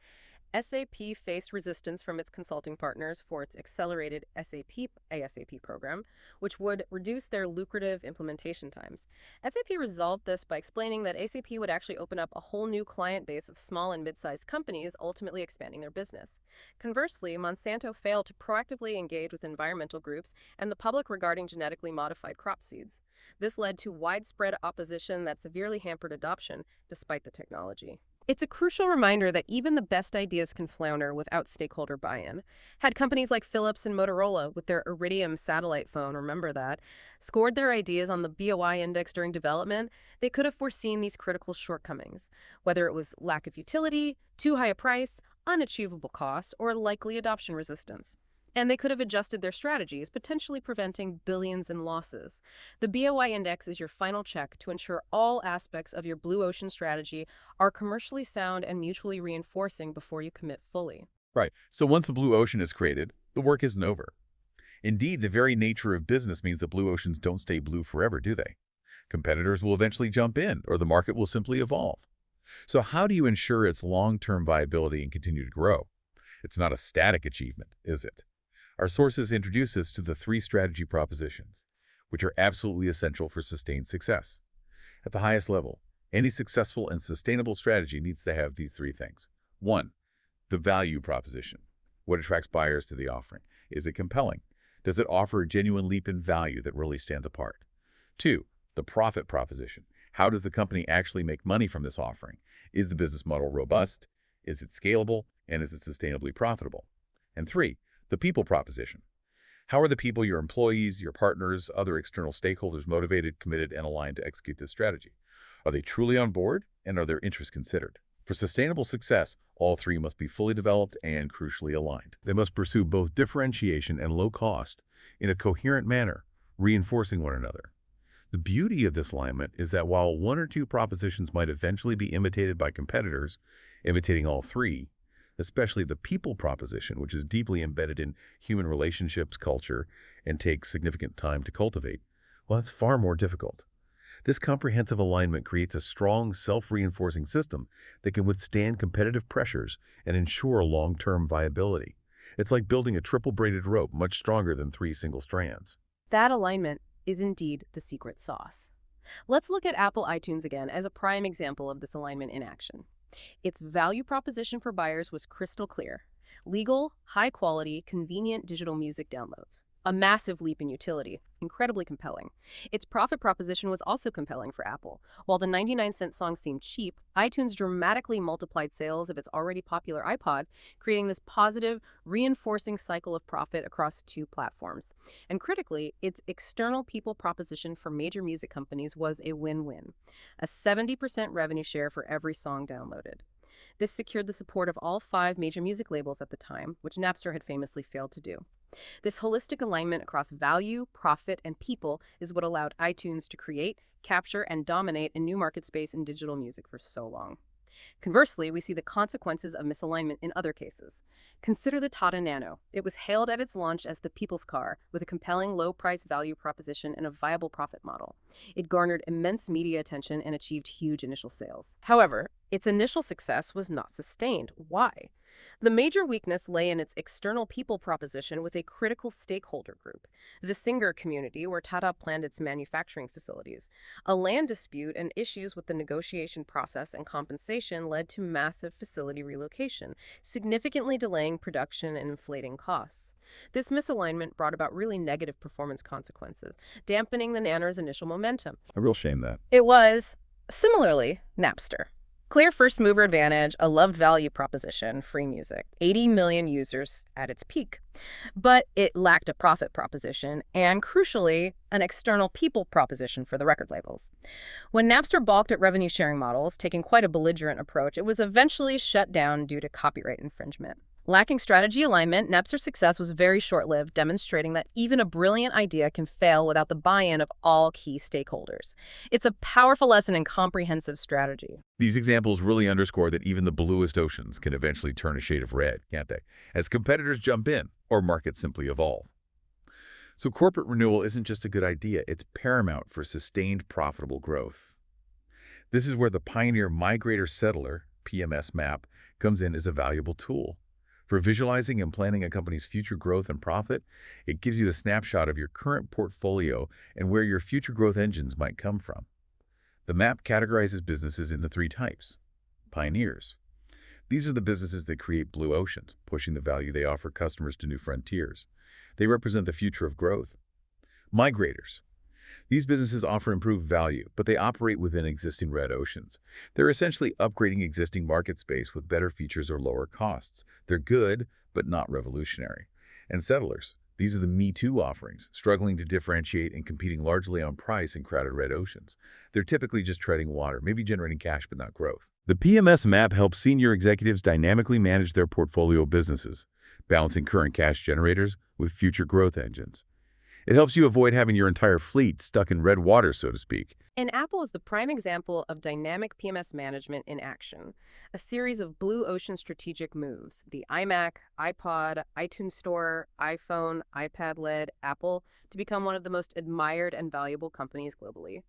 SAP faced resistance from its consulting partners for its accelerated SAP ASAP program, which would reduce their lucrative implementation times. SAP resolved this by explaining that ASAP would actually open up a whole new client base of small and mid-sized companies, ultimately expanding their business. Conversely, Monsanto failed to proactively engage with environmental groups and the public regarding genetically modified crop seeds. This led to widespread opposition that severely hampered adoption, despite the technology. It's a crucial reminder that even the best ideas can flounder without stakeholder buy-in. Had companies like Philips and Motorola with their Iridium satellite phone, remember that, scored their ideas on the BOI index during development, they could have foreseen these critical shortcomings, whether it was lack of utility, too high a price, unachievable cost, or likely adoption resistance. And they could have adjusted their strategies, potentially preventing billions in losses. The BOI index is your final check to ensure all aspects of your blue ocean strategy are commercially sound and mutually reinforcing before you commit fully. Right. So once the blue ocean is created, the work isn't over. Indeed, the very nature of business means that blue oceans don't stay blue forever, do they? Competitors will eventually jump in, or the market will simply evolve. So how do you ensure its long-term viability and continue to grow? It's not a static achievement, is it? Our sources introduce us to the three strategy propositions, which are absolutely essential for sustained success. At the highest level, any successful and sustainable strategy needs to have these three things. 1. The value proposition. What attracts buyers to the offering? Is it compelling? Does it offer a genuine leap in value that really stands apart? 2. The profit proposition. How does the company actually make money from this offering? Is the business model robust? Is it scalable? And is it sustainably profitable? And 3. The people proposition. How are the people, your employees, your partners, other external stakeholders motivated, committed, and aligned to execute this strategy? Are they truly on board, and are their interests considered? For sustainable success, all three must be fully developed and crucially aligned. They must pursue both differentiation and low cost in a coherent manner, reinforcing one another. The beauty of this alignment is that while one or two propositions might eventually be imitated by competitors, imitating all three, especially the people proposition, which is deeply embedded in human relationships, culture, and takes significant time to cultivate, well, that's far more difficult. This comprehensive alignment creates a strong, self-reinforcing system that can withstand competitive pressures and ensure long-term viability. It's like building a triple-braided rope much stronger than three single strands. That alignment is indeed the secret sauce. Let's look at Apple iTunes again as a prime example of this alignment in action. Its value proposition for buyers was crystal clear: legal, high quality, convenient digital music downloads. A massive leap in utility, incredibly compelling. Its profit proposition was also compelling for Apple. While the 99-cent song seemed cheap, iTunes dramatically multiplied sales of its already popular iPod, creating this positive, reinforcing cycle of profit across two platforms. And critically, its external people proposition for major music companies was a win-win: a 70% revenue share for every song downloaded. This secured the support of all five major music labels at the time, which Napster had famously failed to do. This holistic alignment across value, profit, and people is what allowed iTunes to create, capture, and dominate a new market space in digital music for so long. Conversely, we see the consequences of misalignment in other cases. Consider the Tata Nano. It was hailed at its launch as the people's car, with a compelling low-price value proposition and a viable profit model. It garnered immense media attention and achieved huge initial sales. However, its initial success was not sustained. Why? The major weakness lay in its external people proposition with a critical stakeholder group, the Singer community, where Tata planned its manufacturing facilities. A land dispute and issues with the negotiation process and compensation led to massive facility relocation, significantly delaying production and inflating costs. This misalignment brought about really negative performance consequences, dampening the Nano's initial momentum. A real shame that. It was, similarly, Napster. Clear first mover advantage, a loved value proposition, free music, 80 million users at its peak. But it lacked a profit proposition and, crucially, an external people proposition for the record labels. When Napster balked at revenue sharing models, taking quite a belligerent approach, it was eventually shut down due to copyright infringement. Lacking strategy alignment, Napster's success was very short-lived, demonstrating that even a brilliant idea can fail without the buy-in of all key stakeholders. It's a powerful lesson in comprehensive strategy. These examples really underscore that even the bluest oceans can eventually turn a shade of red, can't they? As competitors jump in or markets simply evolve. So corporate renewal isn't just a good idea, it's paramount for sustained profitable growth. This is where the Pioneer Migrator Settler, PMS map, comes in as a valuable tool. For visualizing and planning a company's future growth and profit, it gives you a snapshot of your current portfolio and where your future growth engines might come from. The map categorizes businesses into three types. Pioneers. These are the businesses that create blue oceans, pushing the value they offer customers to new frontiers. They represent the future of growth. Migrators. These businesses offer improved value, but they operate within existing red oceans. They're essentially upgrading existing market space with better features or lower costs. They're good, but not revolutionary. And settlers. These are the Me Too offerings, struggling to differentiate and competing largely on price in crowded red oceans. They're typically just treading water, maybe generating cash but not growth. The PMS map helps senior executives dynamically manage their portfolio businesses, balancing current cash generators with future growth engines. It helps you avoid having your entire fleet stuck in red water, so to speak. And Apple is the prime example of dynamic PMS management in action, a series of blue ocean strategic moves: the iMac, iPod, iTunes Store, iPhone, iPad led Apple to become one of the most admired and valuable companies globally.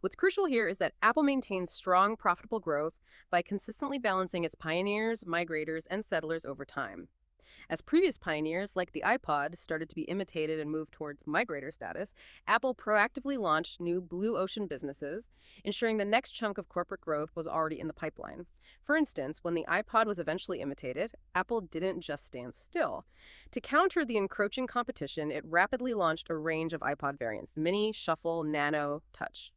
What's crucial here is that Apple maintains strong, profitable growth by consistently balancing its pioneers, migrators, and settlers over time. As previous pioneers, like the iPod, started to be imitated and moved towards migrator status, Apple proactively launched new blue ocean businesses, ensuring the next chunk of corporate growth was already in the pipeline. For instance, when the iPod was eventually imitated, Apple didn't just stand still. To counter the encroaching competition, it rapidly launched a range of iPod variants: Mini, Shuffle, Nano, Touch,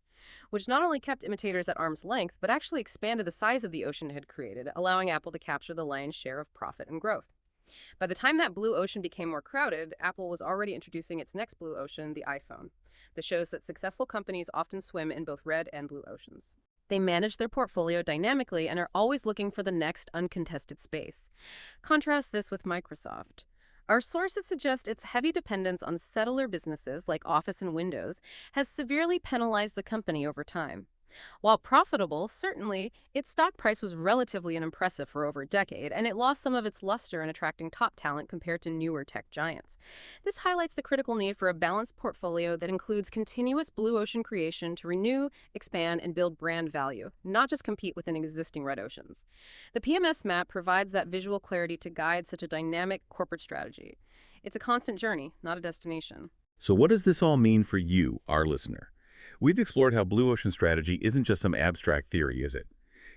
which not only kept imitators at arm's length, but actually expanded the size of the ocean it had created, allowing Apple to capture the lion's share of profit and growth. By the time that blue ocean became more crowded, Apple was already introducing its next blue ocean, the iPhone. This shows that successful companies often swim in both red and blue oceans. They manage their portfolio dynamically and are always looking for the next uncontested space. Contrast this with Microsoft. Our sources suggest its heavy dependence on settler businesses like Office and Windows has severely penalized the company over time. While profitable, certainly, its stock price was relatively unimpressive for over a decade, and it lost some of its luster in attracting top talent compared to newer tech giants. This highlights the critical need for a balanced portfolio that includes continuous blue ocean creation to renew, expand, and build brand value, not just compete within existing red oceans. The PMS map provides that visual clarity to guide such a dynamic corporate strategy. It's a constant journey, not a destination. So what does this all mean for you, our listener? We've explored how blue ocean strategy isn't just some abstract theory, is it?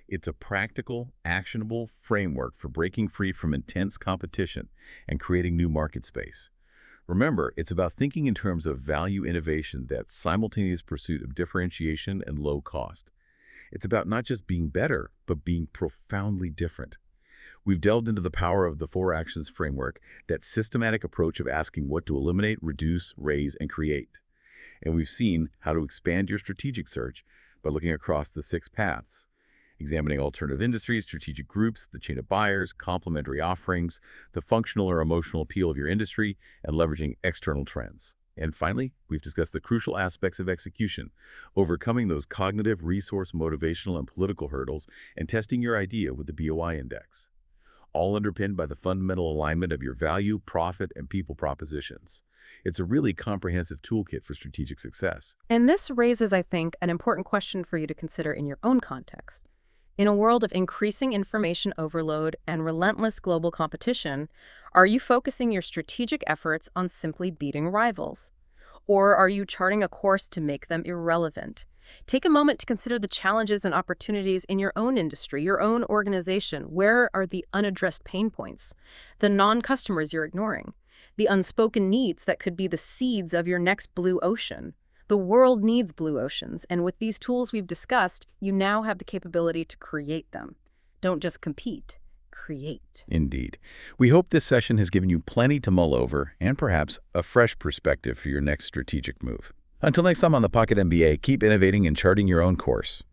It's a practical, actionable framework for breaking free from intense competition and creating new market space. Remember, it's about thinking in terms of value innovation that's simultaneous pursuit of differentiation and low cost. It's about not just being better, but being profoundly different. We've delved into the power of the four actions framework, that systematic approach of asking what to eliminate, reduce, raise, and create. And we've seen how to expand your strategic search by looking across the six paths, examining alternative industries, strategic groups, the chain of buyers, complementary offerings, the functional or emotional appeal of your industry, and leveraging external trends. And finally, we've discussed the crucial aspects of execution, overcoming those cognitive, resource, motivational, and political hurdles, and testing your idea with the BOI index, all underpinned by the fundamental alignment of your value, profit, and people propositions. It's a really comprehensive toolkit for strategic success. And this raises, I think, an important question for you to consider in your own context. In a world of increasing information overload and relentless global competition, are you focusing your strategic efforts on simply beating rivals? Or are you charting a course to make them irrelevant? Take a moment to consider the challenges and opportunities in your own industry, your own organization. Where are the unaddressed pain points, the non-customers you're ignoring, the unspoken needs that could be the seeds of your next blue ocean? The world needs blue oceans, and with these tools we've discussed, you now have the capability to create them. Don't just compete, create. Indeed. We hope this session has given you plenty to mull over and perhaps a fresh perspective for your next strategic move. Until next time on the Pocket MBA, keep innovating and charting your own course.